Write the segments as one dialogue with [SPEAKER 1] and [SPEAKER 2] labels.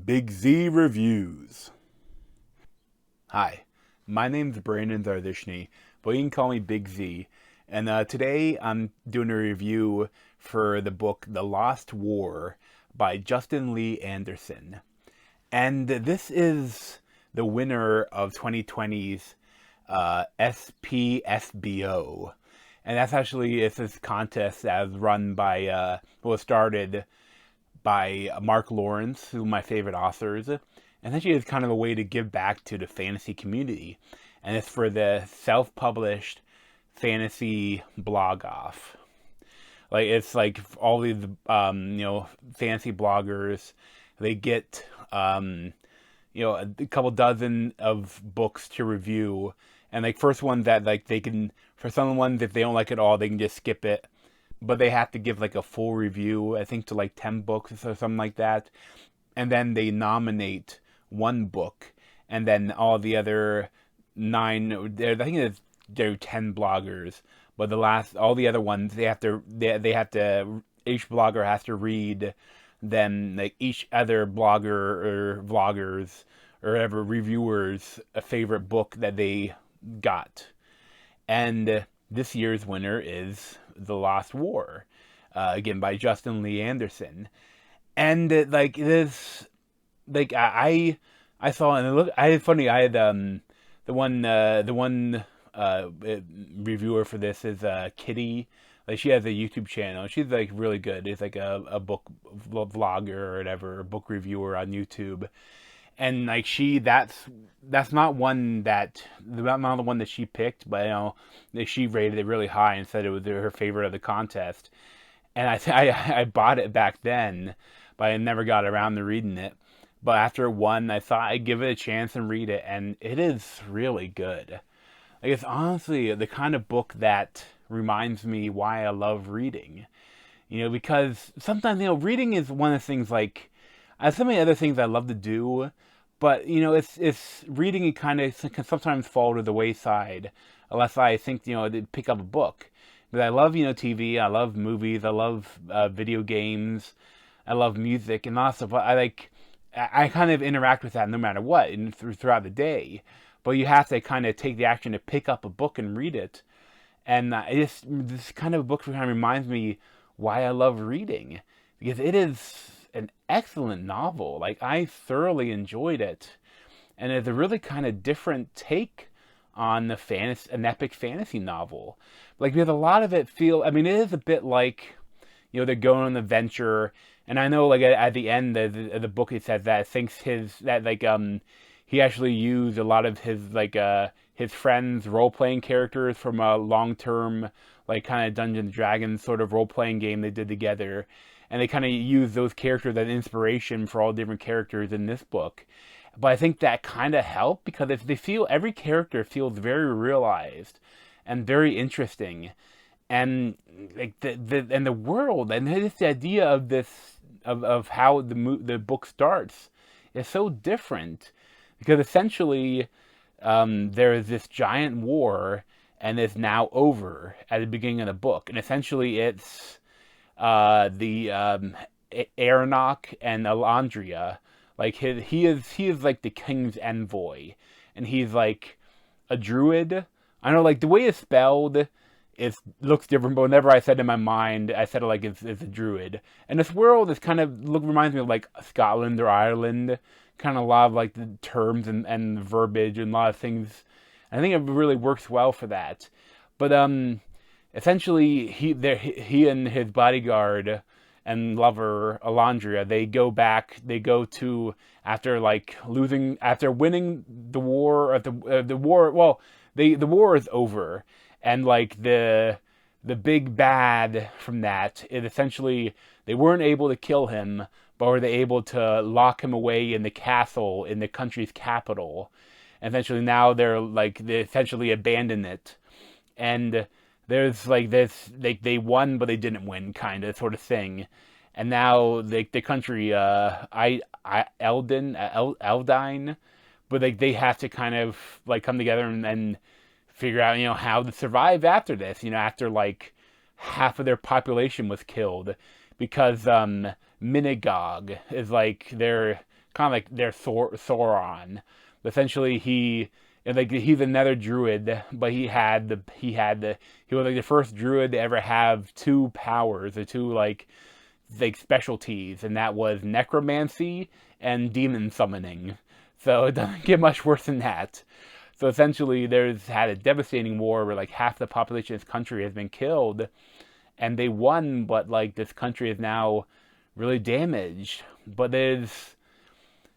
[SPEAKER 1] Big Z Reviews. Hi, my name's Brandon Zarzyczny, but you can call me Big Z. And today I'm doing a review for the book The Lost War by Justin Lee Anderson. And this is the winner of 2020's SPFBO. And that's actually, it's this contest that was run by, started by Mark Lawrence, who's my favorite authors. And essentially it's kind of a way to give back to the fantasy community. And it's for the self-published fantasy blog off. Like, it's like all these, fantasy bloggers, they get, a couple dozen of books to review. And like first ones that like they can, for some ones, if they don't like it all, they can just skip it. But they have to give like a full review, I think to like 10 books or something like that. And then they nominate one book. And then all the other 9, I think there are 10 bloggers. But all the other ones, they have to, each blogger has to read them, like each other blogger or vloggers or whatever reviewers a favorite book that they got. And this year's winner is The Lost War, again by Justin Lee Anderson. And like this, like I saw, and it looked, funny, I had the one reviewer for this is Kitty. Like, she has a YouTube channel. She's like really good. It's like a book vlogger or whatever, a book reviewer on YouTube. And like that's not one that, not the one that she picked, but she rated it really high and said it was her favorite of the contest. And I bought it back then, but I never got around to reading it. But after it won, I thought I'd give it a chance and read it, and it is really good. Like, it's honestly the kind of book that reminds me why I love reading. Because sometimes, reading is one of the things, like, I have so many other things I love to do, but, it's reading, it kind of can sometimes fall to the wayside, unless I think, to pick up a book. But I love, TV, I love movies, I love video games, I love music, and lots of, I kind of interact with that no matter what, and throughout the day. But you have to kind of take the action to pick up a book and read it. And this kind of book kind of reminds me why I love reading. Because it is an excellent novel. Like, I thoroughly enjoyed it. And it's a really kind of different take on an epic fantasy novel. Like, because a lot of it it is a bit like, they're going on an adventure. And I know, like, at the end of the book, it says that he actually used a lot of his friends' role-playing characters from a long-term, like, kind of Dungeons & Dragons sort of role-playing game they did together. And they kind of used those characters as inspiration for all different characters in this book. But I think that kind of helped, because every character feels very realized and very interesting. And like the world, and just the idea of this, of how the book starts is so different. Because essentially, there is this giant war, and it's now over at the beginning of the book. And essentially, it's the Aranok and Alandria. Like, he is like the king's envoy, and he's like a druid. I know, like, the way it's spelled, it looks different, but whenever I said it in my mind, I said it like it's a druid. And this world is kind of reminds me of like Scotland or Ireland. Kind of a lot of like the terms and verbiage and a lot of things. I think it really works well for that. But essentially, he and his bodyguard and lover Alandria, they go to, after winning the war, the war. Well, the war is over, and like the big bad from that is essentially they weren't able to kill him, but were they able to lock him away in the castle in the country's capital. And eventually now they essentially abandon it. And there's like this, they won but they didn't win kind of sort of thing. And now the country, Eidyn, but they have to kind of like come together and figure out, how to survive after this, after like half of their population was killed. Because Minigog is like kind of like their Sauron. Essentially, he's another druid, but he was like the first druid to ever have two powers, or two like specialties, and that was necromancy and demon summoning. So it doesn't get much worse than that. So essentially, there's had a devastating war where like half the population of this country has been killed, and they won, but like this country is now really damaged. But there's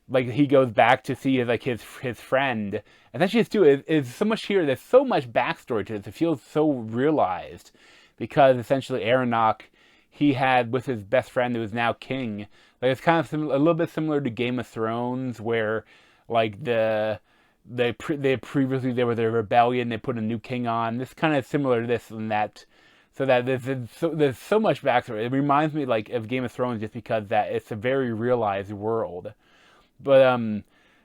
[SPEAKER 1] like he goes back to see his friend, and that's just too is so much here. There's so much backstory to this. It feels so realized because essentially Aranok, he had with his best friend who is now king. Like it's kind of a little bit similar to Game of Thrones, where like they previously there was a rebellion, they put a new king on. This kind of similar to this and that. So that there's so much backstory. It reminds me like of Game of Thrones just because that it's a very realized world. But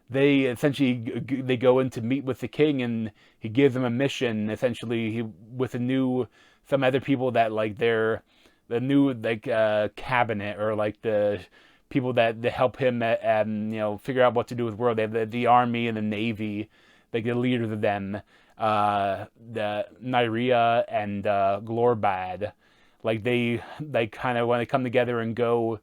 [SPEAKER 1] they essentially they go in to meet with the king, and he gives them a mission. Essentially, he with some other people that like they're the new like cabinet, or like the people that help him figure out what to do with the world. They have the army and the navy, like the leaders of them, the Nyria and Glorbad. Like they kind of when they come together and go.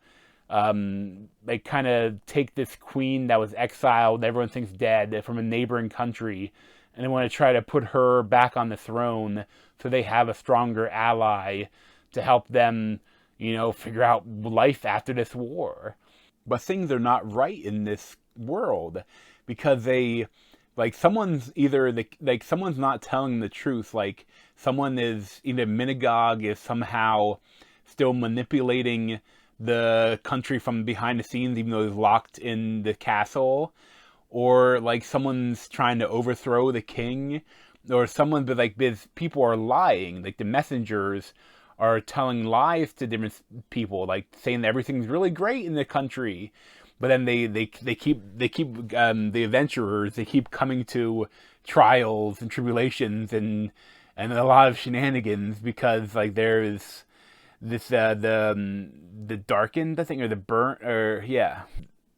[SPEAKER 1] They kind of take this queen that was exiled, everyone thinks dead, from a neighboring country, and they want to try to put her back on the throne so they have a stronger ally to help them, figure out life after this war. But things are not right in this world because someone's someone's not telling the truth. Like someone is either Minagog is somehow still manipulating the country from behind the scenes, even though he's locked in the castle, or like someone's trying to overthrow the king, or people are lying. Like the messengers are telling lies to different people, like saying that everything's really great in the country, but then they keep the adventurers, they keep coming to trials and tribulations and a lot of shenanigans because like there's this the darkened, I think, or the burnt, or yeah,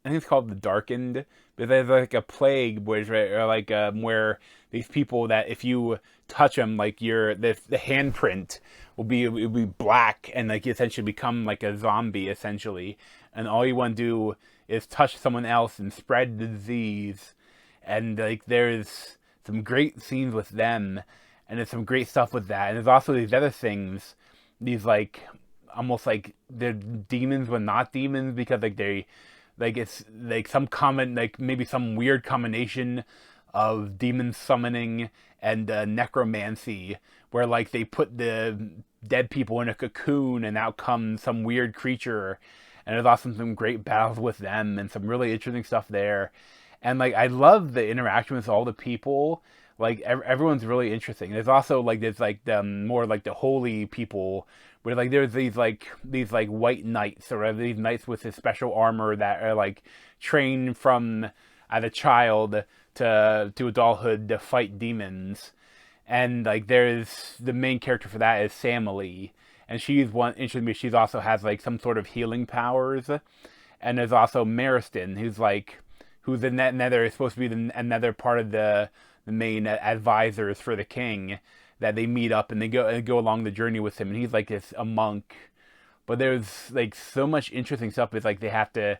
[SPEAKER 1] I think it's called the darkened. But there's like a plague where these people that if you touch them, like the handprint will be black and like you essentially become like a zombie essentially, and all you want to do is touch someone else and spread the disease. And like there's some great scenes with them, and there's some great stuff with that. And there's also these other things, these like almost like they're demons but not demons because it's like some common, like maybe some weird combination of demon summoning and necromancy, where like they put the dead people in a cocoon and out comes some weird creature, and there's also some great battles with them and some really interesting stuff there. And like I love the interaction with all the people. Like everyone's really interesting. There's also like the more like the holy people, where like there's these white knights, or these knights with this special armor that are like trained from as a child to adulthood to fight demons. And like there's the main character for that is Samali, and she's one interesting me. She's also has like some sort of healing powers. And there's also Maristan, who's another supposed to be another part of the main advisors for the king, that they meet up and they go along the journey with him, and he's like a monk. But there's like so much interesting stuff. It's like a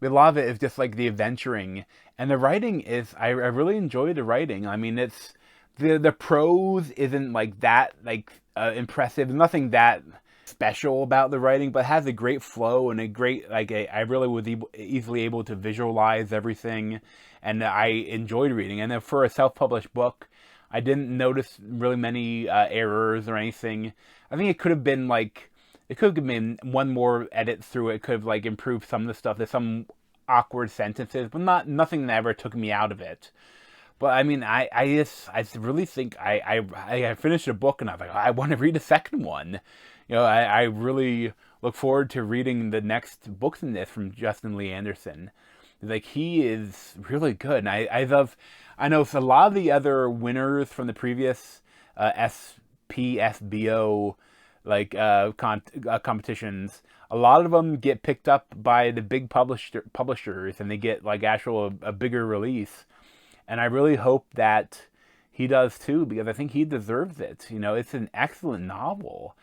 [SPEAKER 1] lot of it is just like the adventuring, and the writing is I really enjoy the writing. I mean, it's the prose isn't like that impressive. Nothing that special about the writing, but it has a great flow and a great I really was easily able to visualize everything, and I enjoyed reading. And then for a self-published book, I didn't notice really many errors or anything. I think it could have been one more edit through it, could have like improved some of the stuff. There's some awkward sentences, but nothing that ever took me out of it. But I mean, I really think I finished a book and I was like, I want to read a second one. I really look forward to reading the next books in this from Justin Lee Anderson. Like, he is really good. And I know a lot of the other winners from the previous SPFBO competitions a lot of them get picked up by the big publishers, and they get like actual a bigger release. And I really hope that he does too, because I think he deserves it. You know, it's an excellent novel,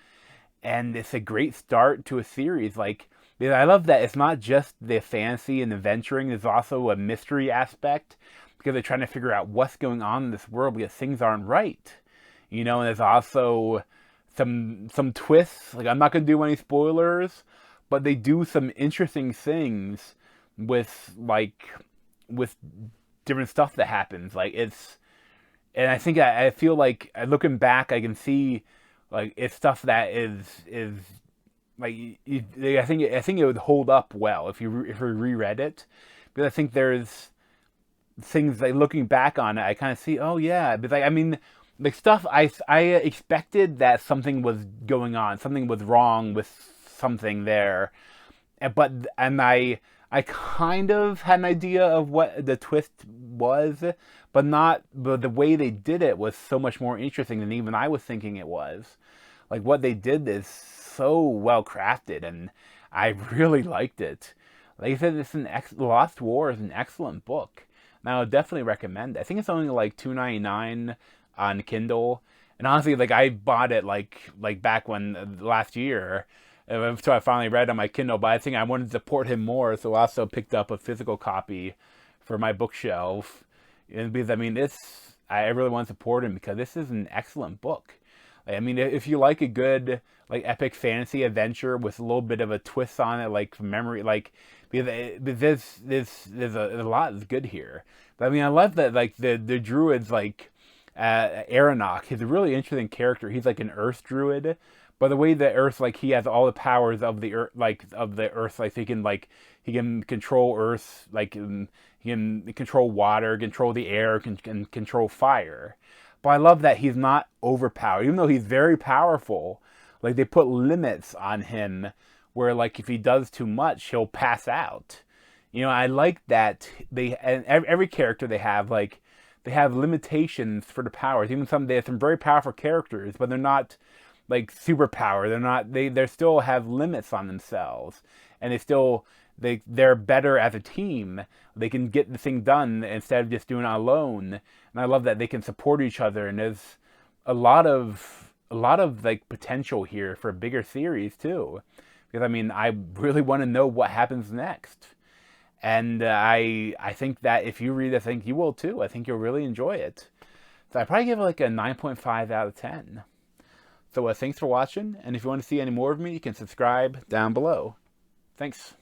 [SPEAKER 1] and it's a great start to a series. Like, because I love that it's not just the fantasy and adventuring. There's also a mystery aspect, because they're trying to figure out what's going on in this world because things aren't right. You know, and there's also some twists. Like, I'm not gonna do any spoilers, but they do some interesting things with with different stuff that happens. Like, it's, and I think I feel like looking back, I can see like it's stuff that is like I think it would hold up well if you reread it, because I think there's things like looking back on it, I kind of see, oh yeah, but like I mean, like stuff I expected that something was going on, something was wrong with something there, and I kind of had an idea of what the twist was, but not, but the way they did it was so much more interesting than even I was thinking it was. Like, what they did is so well crafted, and I really liked it. Like I said, Lost War is an excellent book. Now, I would definitely recommend it. I think it's only like $2.99 on Kindle, and honestly, like I bought it like back when last year. So I finally read on my Kindle, but I think I wanted to support him more, so I also picked up a physical copy for my bookshelf. And because I mean, I really want to support him because this is an excellent book. Like, I mean, if you like a good like epic fantasy adventure with a little bit of a twist on it, like memory, like because there's a lot that's good here. But I mean, I love that like the druids like Aranok. He's a really interesting character. He's like an Earth Druid. But the way that Earth, like, he has all the powers of the Earth, like he can control Earth, like he can control water, control the air, can control fire. But I love that he's not overpowered, even though he's very powerful. Like, they put limits on him, where like if he does too much, he'll pass out. You know, I like that and every character they have limitations for the powers. Even they have some very powerful characters, but they're not like superpower. They still have limits on themselves, and they're better as a team. They can get the thing done instead of just doing it alone. And I love that they can support each other, and there's a lot of like potential here for a bigger series too, because I mean, I really want to know what happens next. And I think that if you read it, I think you will too. I think you'll really enjoy it. So I probably give it like a 9.5 out of 10. So thanks for watching, and if you want to see any more of me, you can subscribe down below. Thanks.